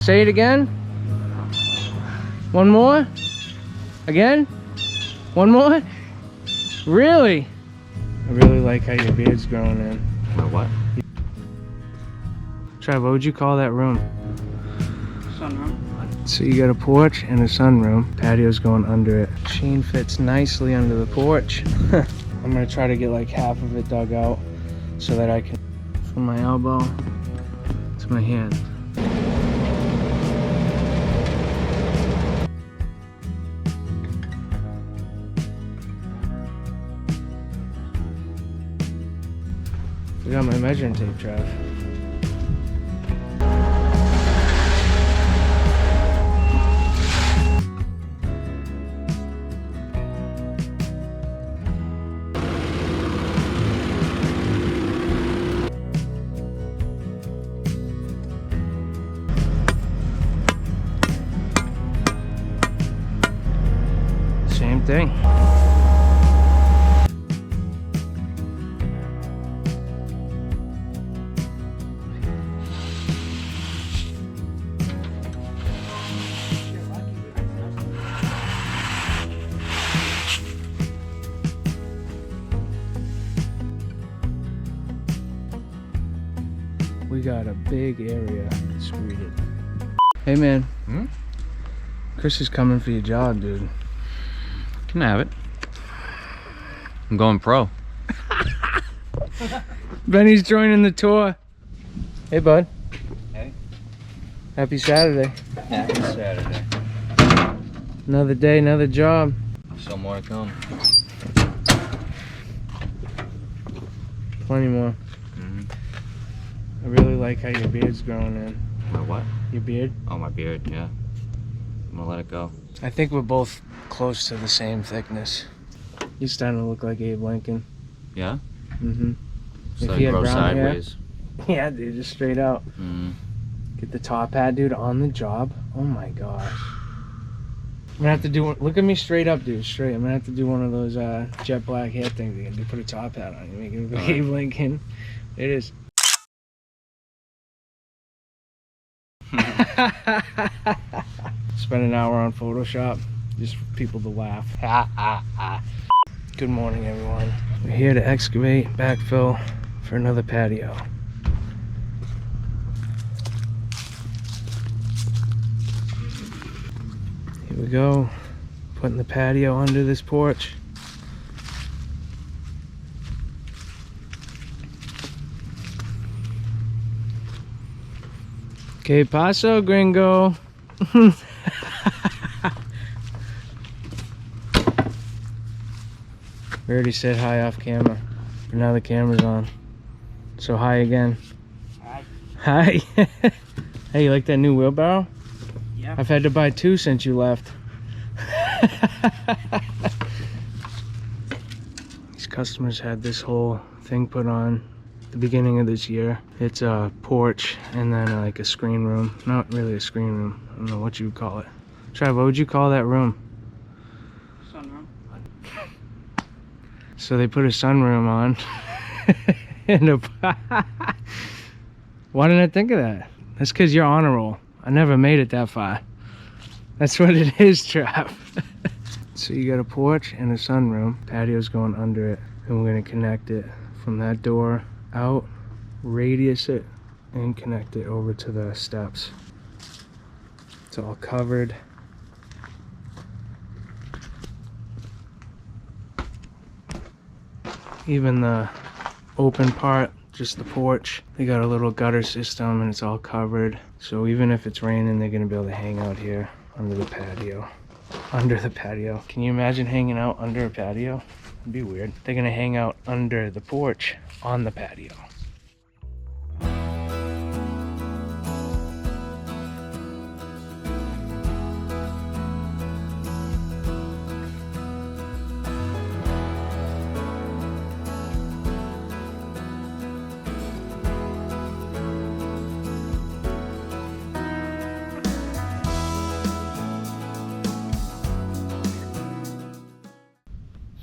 Say it again. One more. Again. One more. Really? I really like how your beard's growing in. My what? Trev, what would you call that room? Sunroom. So you got a porch and a sunroom. Patio's going under it. Machine fits nicely under the porch. I'm gonna try to get like half of it dug out so that I can, from my elbow to my hand. I got my measuring tape, Trev. Same thing. We got a big area screened. Hey man, Chris is coming for your job, dude. Can have it. I'm going pro. Benny's joining the tour. Hey bud. Hey. Happy Saturday. Happy Saturday. Another day, another job. Still more to come. Plenty more. I really like how your beard's growing in. My what? Your beard? Oh, my beard, yeah. I'm gonna let it go. I think we're both close to the same thickness. You're starting to look like Abe Lincoln. Yeah? Mm-hmm. So If he had grow brown hair. sideways. Yeah, dude, just straight out. Mm. Get the top hat, dude, on the job. Oh my gosh. I'm gonna have to do one. Look at me straight up, dude. Straight. I'm gonna have to do one of those jet black hair things again. You put a top hat on. You make it look like Abe Lincoln. It is. Spend an hour on Photoshop just for people to laugh. Good morning, everyone. We're here to excavate, backfill for another patio. Here we go, putting the patio under this porch. Que paso, gringo? We already said hi off camera, but now the camera's on. So hi again. Hi. Hi. Hey, you like that new wheelbarrow? Yeah. I've had to buy 2 since you left. These customers had this whole thing put on the beginning of this year. It's a porch and then like a screen room. Not really a screen room. I don't know what you would call it. Trav, what would you call that room? Sunroom. So they put a sunroom on. And why didn't I think of that? That's because you're on a roll. I never made it that far. That's what it is, Trav. So you got a porch and a sunroom. Patio's going under it. And we're gonna connect it from that door out, radius it, and connect it over to the steps. It's all covered. Even the open part, just the porch, they got a little gutter system and it's all covered. So even if it's raining, they're gonna be able to hang out here under the patio. Under the patio. Can you imagine hanging out under a patio? It'd be weird. They're gonna hang out under the porch on the patio.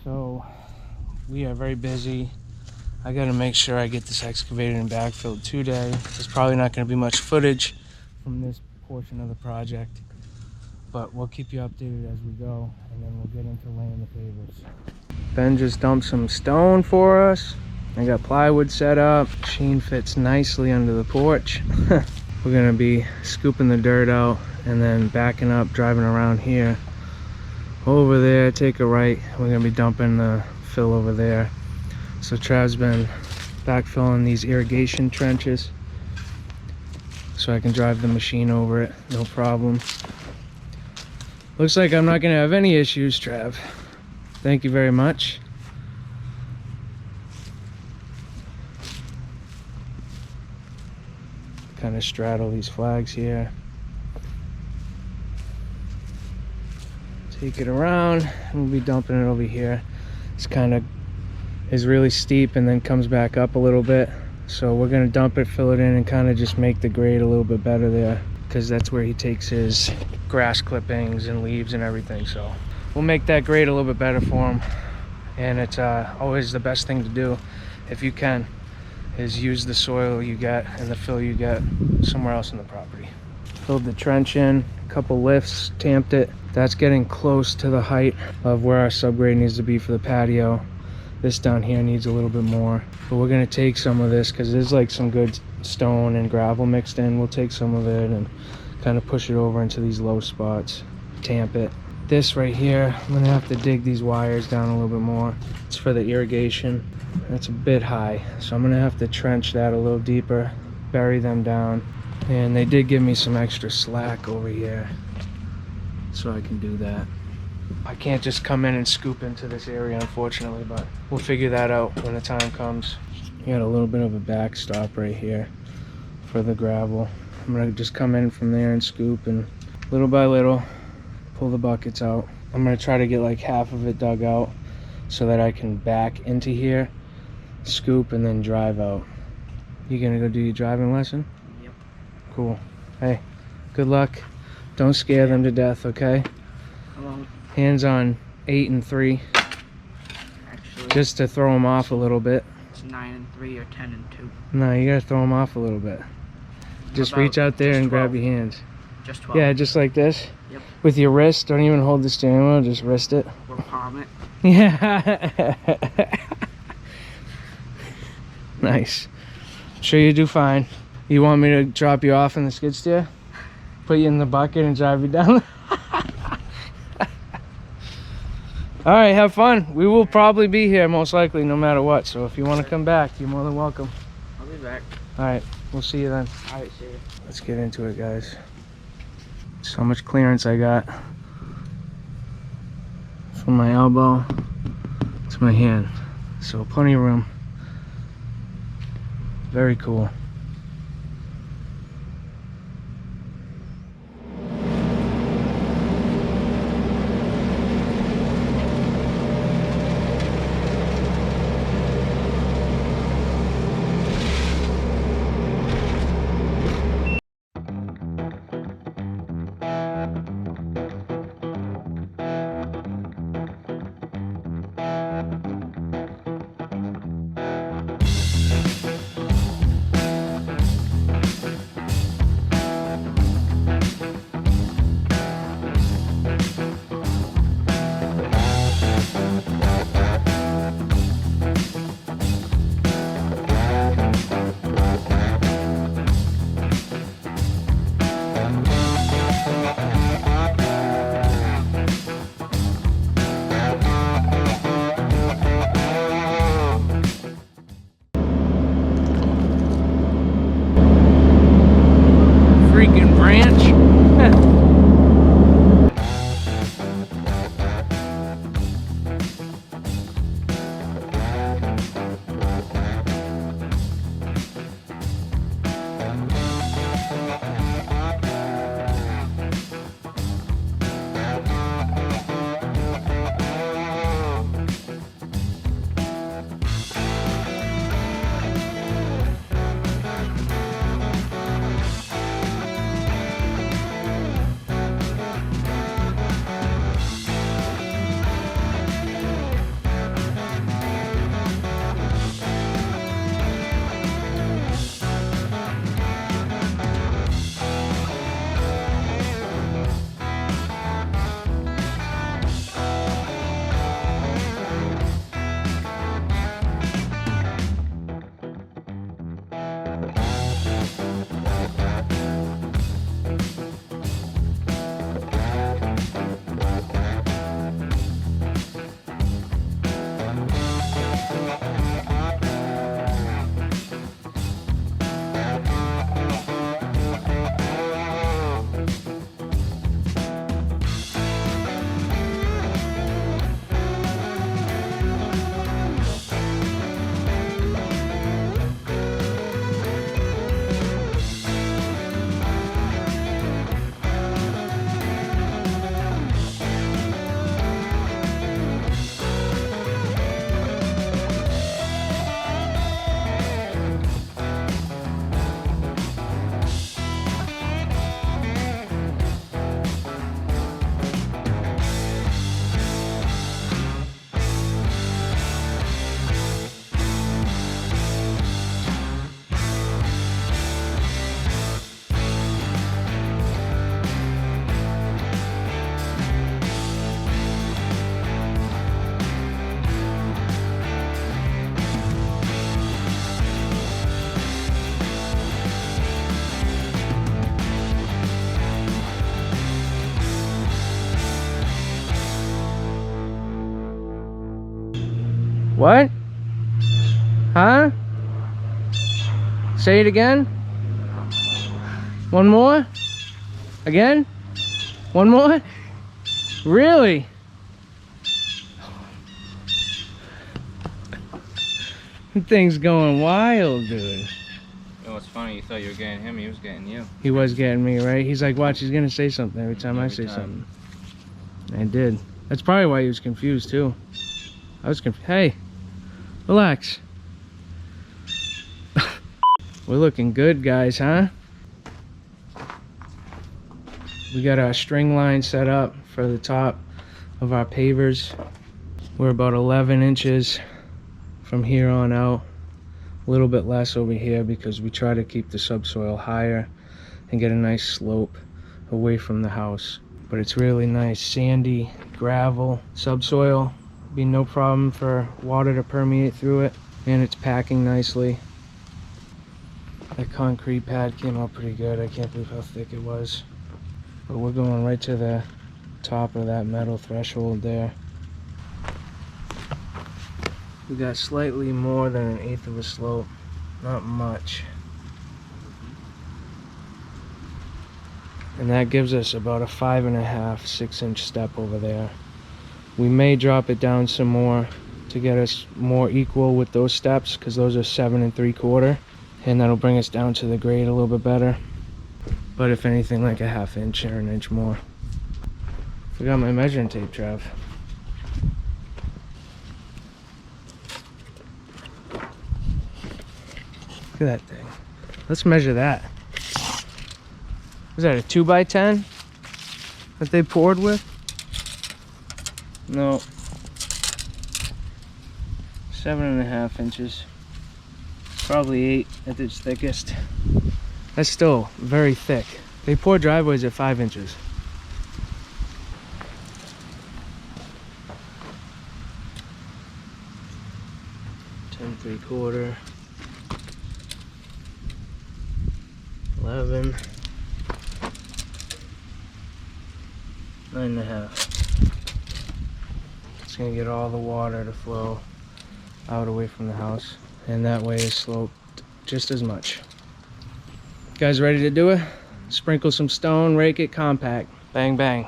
So we are very busy. I gotta make sure I get this excavated and backfilled today. There's probably not gonna be much footage from this portion of the project. But we'll keep you updated as we go, and then we'll get into laying the pavers. Ben just dumped some stone for us. I got plywood set up. Machine fits nicely under the porch. We're gonna be scooping the dirt out and then backing up, driving around here. Over there, take a right. We're gonna be dumping the fill over there. So Trav's been backfilling these irrigation trenches so I can drive the machine over it, no problem. Looks like I'm not gonna have any issues, Trav. Thank you very much. Kind of straddle these flags here. Take it around, and we'll be dumping it over here. It's kind of is really steep and then comes back up a little bit. So we're gonna dump it, fill it in, and kind of just make the grade a little bit better there, because that's where he takes his grass clippings and leaves and everything. So we'll make that grade a little bit better for him. And it's always the best thing to do, if you can, is use the soil you get and the fill you get somewhere else in the property. Filled the trench in, a couple lifts, tamped it. That's getting close to the height of where our subgrade needs to be for the patio. This down here needs a little bit more, but we're gonna take some of this because there's like some good stone and gravel mixed in. We'll take some of it and kind of push it over into these low spots, tamp it. This right here, I'm gonna have to dig these wires down a little bit more. It's for the irrigation. That's a bit high, so I'm gonna have to trench that a little deeper, bury them down. And they did give me some extra slack over here, so I can do that. I can't just come in and scoop into this area, unfortunately, but we'll figure that out when the time comes. You got a little bit of a backstop right here for the gravel. I'm gonna just come in from there and scoop, and little by little pull the buckets out. I'm gonna try to get like half of it dug out so that I can back into here, scoop, and then drive out. You gonna go do your driving lesson? Yep. Cool. Hey, good luck. Don't scare them to death, okay? Hello. Hands on 8 and 3, Actually, just to throw them off a little bit. it's 9 and 3 or 10 and 2. No, you gotta throw them off a little bit. Just About reach out there just and grab 12. your hands. Just 12. Yeah, just like this. Yep. With your wrist. Don't even hold the steering wheel, just wrist it. Or palm it. Yeah. Nice. I'm sure you do fine. You want me to drop you off in the skid steer? Put you in the bucket and drive you down? All right, have fun. We will probably be here most likely no matter what. So if you want to come back, you're more than welcome. I'll be back. All right, we'll see you then. Alright, see you. Let's get into it, guys. So much clearance I got from my elbow to my hand. So plenty of room. Very cool. Freaking branch. What? Huh? Say it again? One more? Again? One more? Really? Thing's going wild, dude. Oh, it's funny. You thought you were getting him. He was getting you. He was getting me, right? He's like, watch, he's gonna say something every time I say time. something. I did. That's probably why he was confused too. I was confused. Hey, relax. We're looking good, guys, huh? We got our string line set up for the top of our pavers. We're about 11 inches from here on out. A little bit less over here because we try to keep the subsoil higher and get a nice slope away from the house. But it's really nice sandy gravel subsoil. Be no problem for water to permeate through it, and it's packing nicely. That concrete pad came out pretty good. I can't believe how thick it was. But we're going right to the top of that metal threshold there. We got slightly more than 1/8 of a slope, not much. And that gives us about a 5.5, 6-inch step over there. We may drop it down some more to get us more equal with those steps, because those are 7 3/4, and that'll bring us down to the grade a little bit better. But if anything, like a 1/2 inch or 1 inch more. Forgot my measuring tape, Trav. Look at that thing. Let's measure that. Was that a 2x10 that they poured with? No. 7.5 inches. Probably 8 at its thickest. That's still very thick. They pour driveways at 5 inches. Ten 3/4. 11. 9.5. It's gonna get all the water to flow out away from the house, and that way is sloped just as much. Guys ready to do it? Sprinkle some stone, rake it, compact. Bang, bang.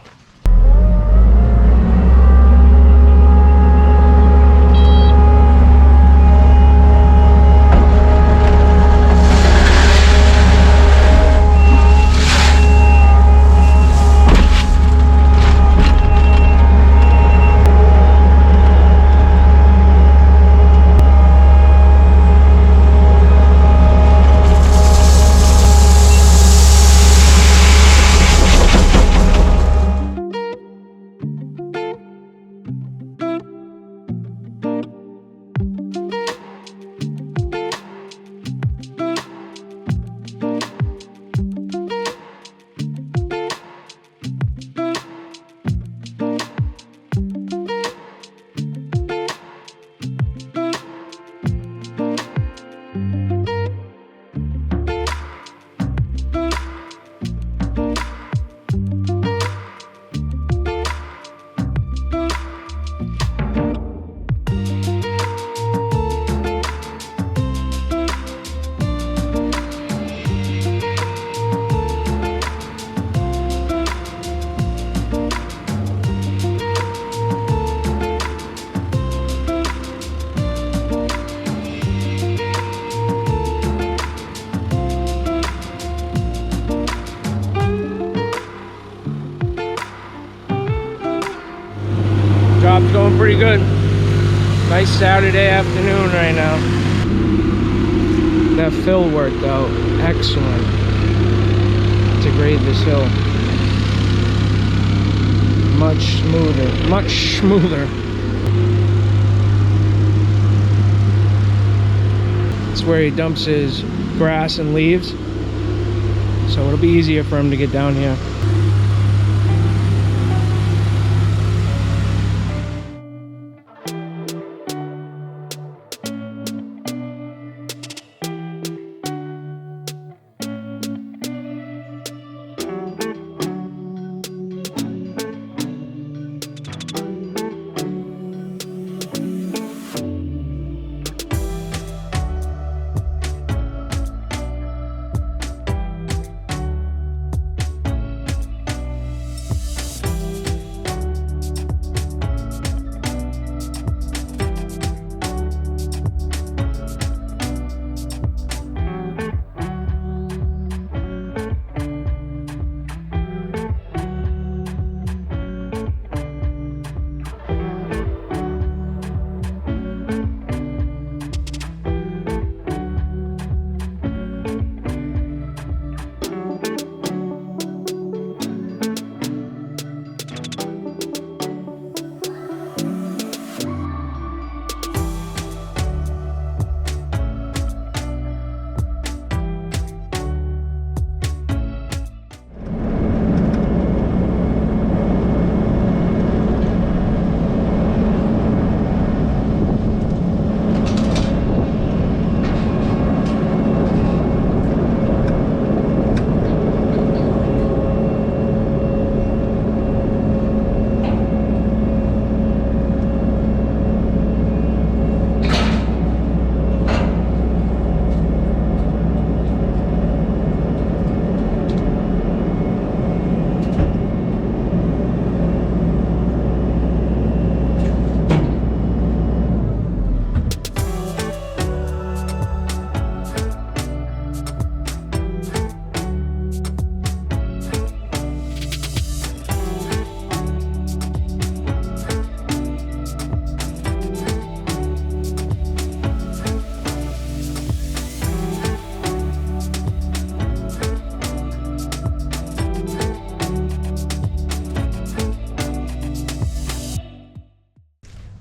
Job's going pretty good. Nice Saturday afternoon right now. That fill worked out excellent to grade this hill. Much smoother, much smoother. It's where he dumps his grass and leaves, so it'll be easier for him to get down here.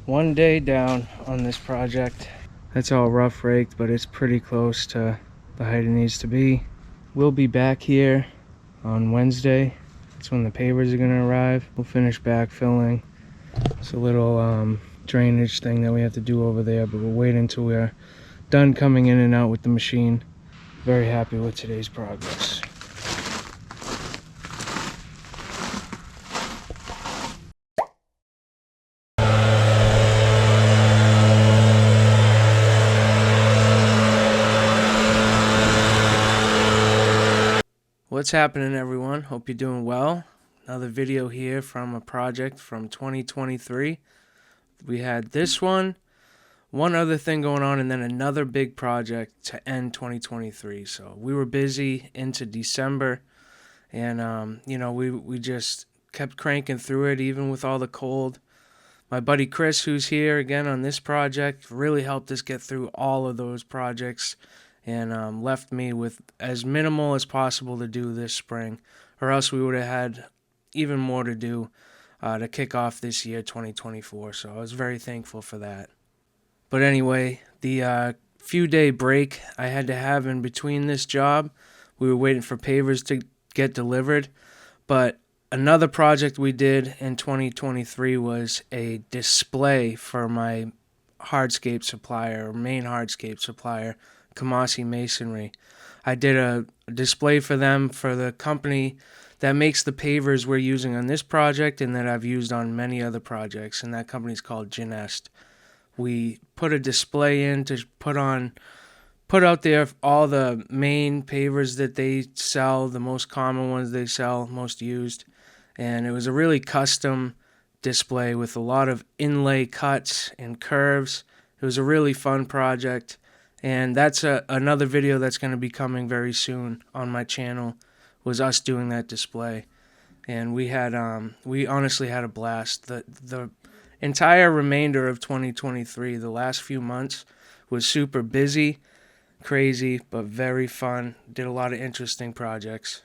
One day down on this project. That's all rough raked, but it's pretty close to the height it needs to be. We'll be back here on Wednesday. That's when the pavers are gonna arrive. We'll finish backfilling. It's a little drainage thing that we have to do over there, but we'll wait until we're done coming in and out with the machine. Very happy with today's progress. What's happening, everyone? Hope you're doing well. Another video here from a project from 2023. We had this one other thing going on, and then another big project to end 2023. So we were busy into December, and you know, we just kept cranking through it even with all the cold. My buddy Chris, who's here again on this project, really helped us get through all of those projects, and left me with as minimal as possible to do this spring, or else we would have had even more to do to kick off this year, 2024. So I was very thankful for that. But anyway, the few-day break I had to have in between this job, we were waiting for pavers to get delivered. But another project we did in 2023 was a display for my hardscape supplier, or main hardscape supplier, Kamasi Masonry. I did a display for them, for the company that makes the pavers we're using on this project and that I've used on many other projects, and that company's called Genest. We put a display in to put out there all the main pavers that they sell, the most common ones they sell, most used, and it was a really custom display with a lot of inlay cuts and curves. It was a really fun project. And that's another video that's going to be coming very soon on my channel, was us doing that display. And we honestly had a blast. The entire remainder of 2023, the last few months, was super busy, crazy, but very fun. Did a lot of interesting projects.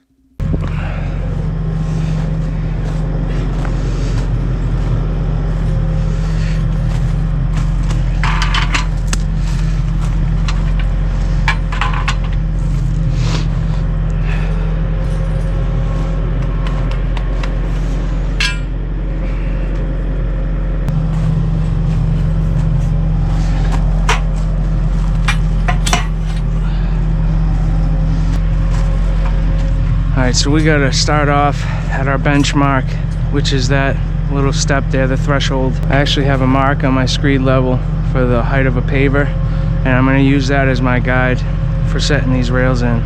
Alright, so we gotta start off at our benchmark, which is that little step there, the threshold. I actually have a mark on my screed level for the height of a paver, and I'm gonna use that as my guide for setting these rails in.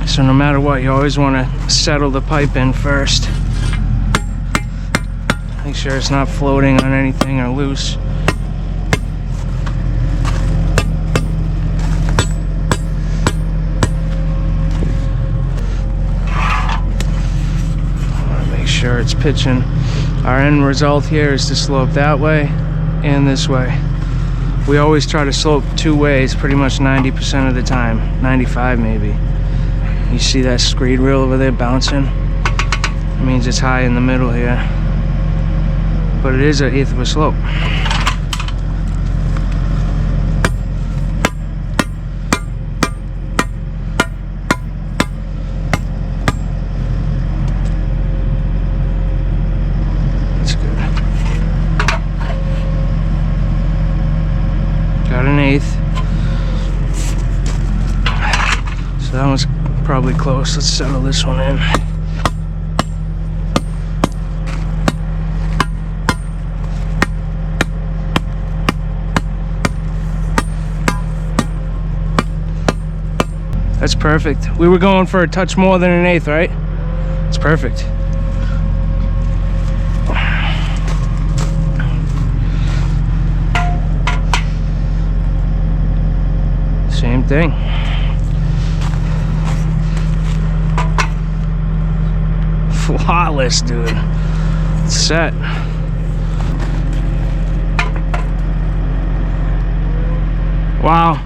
So no matter what, you always wanna settle the pipe in first. Make sure it's not floating on anything or loose. Sure it's pitching. Our end result here is to slope that way and this way. We always try to slope two ways pretty much 90% of the time, 95 maybe. You see that screed reel over there bouncing? It means it's high in the middle here, but it is 1/8 of a slope. So that one's probably close. Let's settle this one in. That's perfect. We were going for a touch more than 1/8, right? It's perfect. Same thing. Flawless, dude. It's set. Wow.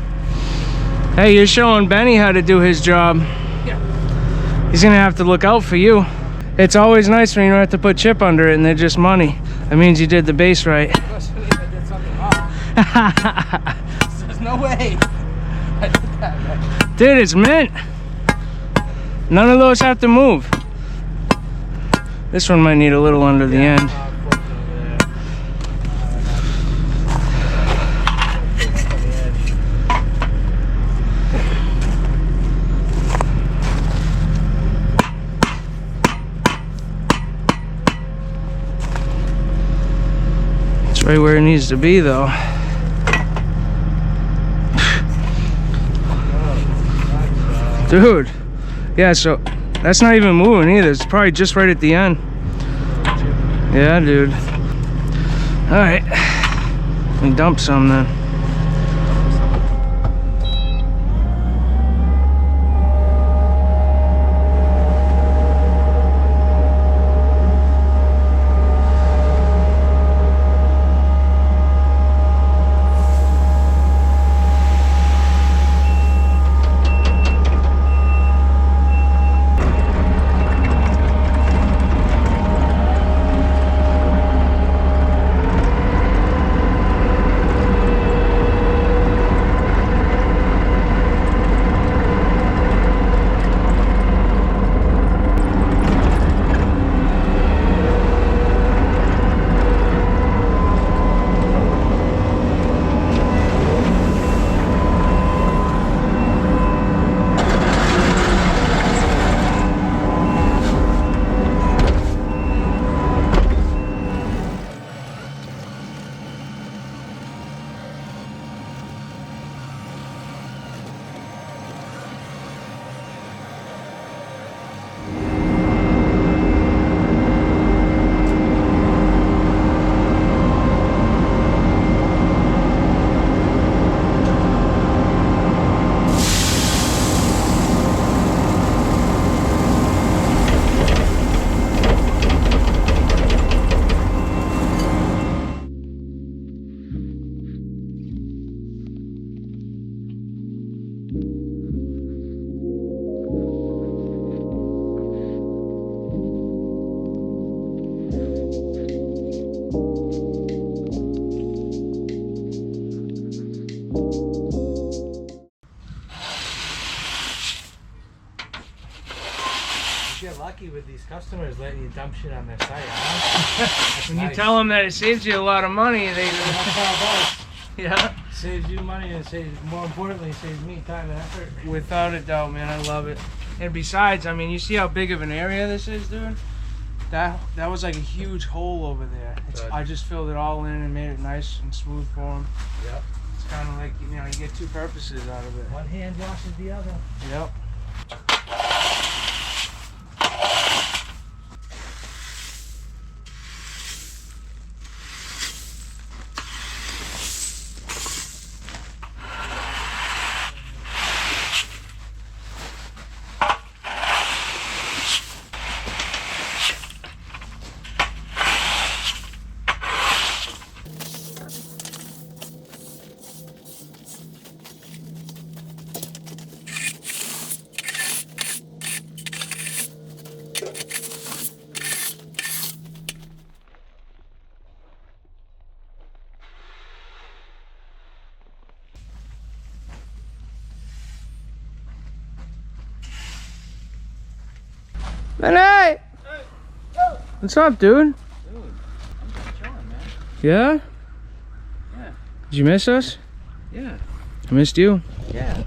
Hey, you're showing Benny how to do his job. Yeah. He's gonna have to look out for you. It's always nice when you don't have to put chip under it and they're just money. That means you did the base right. I did something wrong. There's no way I did that right. Dude, it's mint. None of those have to move. This one might need a little under the end. It's right where it needs to be though. Dude, yeah, so that's not even moving either. It's probably just right at the end. Yeah, dude. All right, let me dump some then. You're lucky with these customers letting you dump shit on their site, huh? When you tell them that it saves you a lot of money, they That's how it yeah. does. Saves you money and saves, more importantly, saves me time and effort. Without a doubt, man, I love it. And besides, I mean, you see how big of an area this is, dude? That was like a huge hole over there. I just filled it all in and made it nice and smooth for them. Yep. It's kind of like, you know, you get two purposes out of it. One hand washes the other. Yep. Hey! What's up, dude? Dude, I'm just chilling, man. Yeah? Yeah. Did you miss us? Yeah. I missed you. Yeah.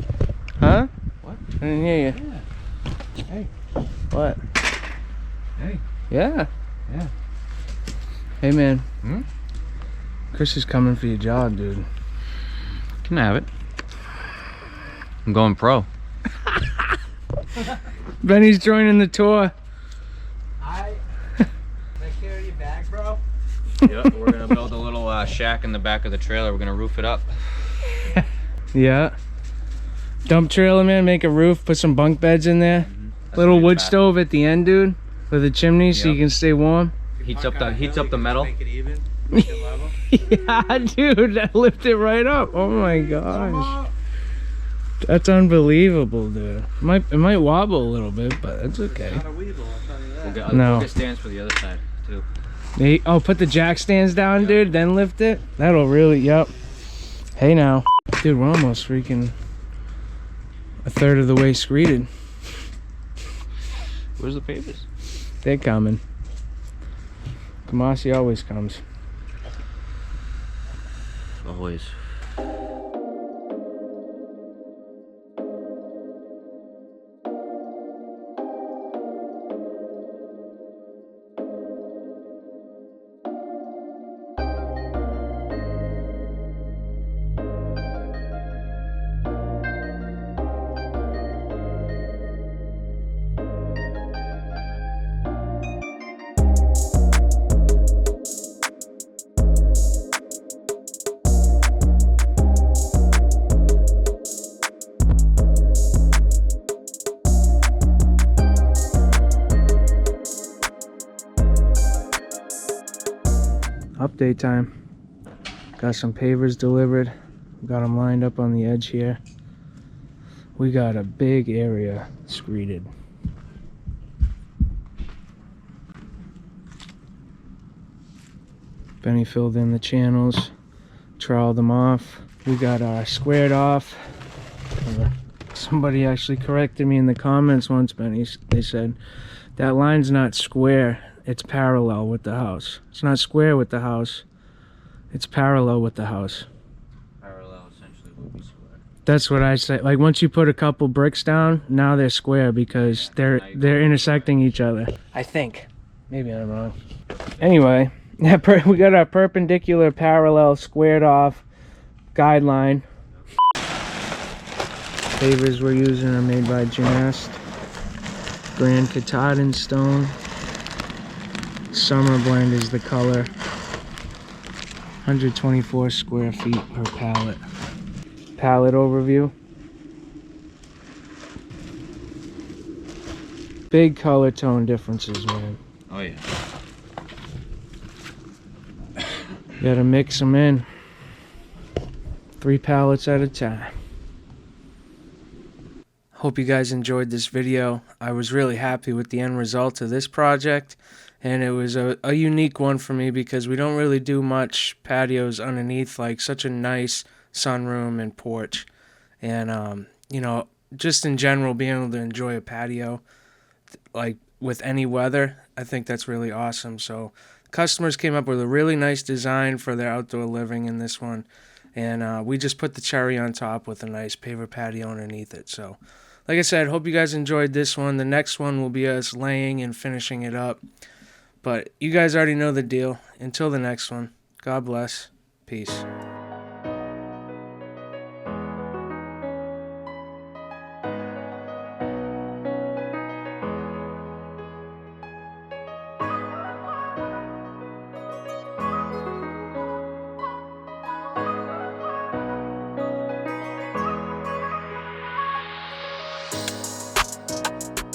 Huh? What? I didn't hear you. Yeah. Hey. What? Hey. Yeah. Yeah. Hey, man. Hmm? Chris is coming for your job, dude. Can have it. I'm going pro. Benny's joining the tour. Take care of your bag, bro. Yep, we're gonna build a little shack in the back of the trailer. We're gonna roof it up. Yeah. Dump trailer, man. Make a roof. Put some bunk beds in there. That's Little gonna be wood the back. stove at the end, dude. With a chimney so you Yep. can stay warm. Heats up the metal. Make it even. Make it level. Yeah, dude. That lifted right up. Oh my gosh. That's unbelievable, dude. It might wobble a little bit, but it's okay. Not a weeble, I'll tell you that. We'll No. get stands for the other side too. Oh, put the jack stands down, dude, then lift it. That'll really, yep. Hey now. Dude, we're almost freaking a third of the way screeded. Where's the pavers? They're coming. Kamasi always comes. Always. Update time. Got some pavers delivered. Got them lined up on the edge here. We got a big area screeded. Benny filled in the channels, troweled them off. We got our squared off. Somebody actually corrected me in the comments once, Benny. They said, that line's not square, it's parallel with the house. It's not square with the house, it's parallel with the house. Parallel essentially would be square. That's what I say. Like, once you put a couple bricks down, now they're square because they're intersecting each other. I think. Maybe I'm wrong. Anyway, we got our perpendicular, parallel, squared off guideline. Pavers we're using are made by Gymnast. Grand Katahdin stone. Summer blend is the color. 124 square feet per pallet. Pallet overview. Big color tone differences, man. Oh yeah. Gotta mix them in. 3 pallets at a time. Hope you guys enjoyed this video. I was really happy with the end result of this project, and it was a unique one for me because we don't really do much patios underneath, like such a nice sunroom and porch. And you know, just in general, being able to enjoy a patio like with any weather, I think that's really awesome. So customers came up with a really nice design for their outdoor living in this one, and we just put the cherry on top with a nice paver patio underneath it. So like I said, hope you guys enjoyed this one. The next one will be us laying and finishing it up. But you guys already know the deal. Until the next one, God bless. Peace.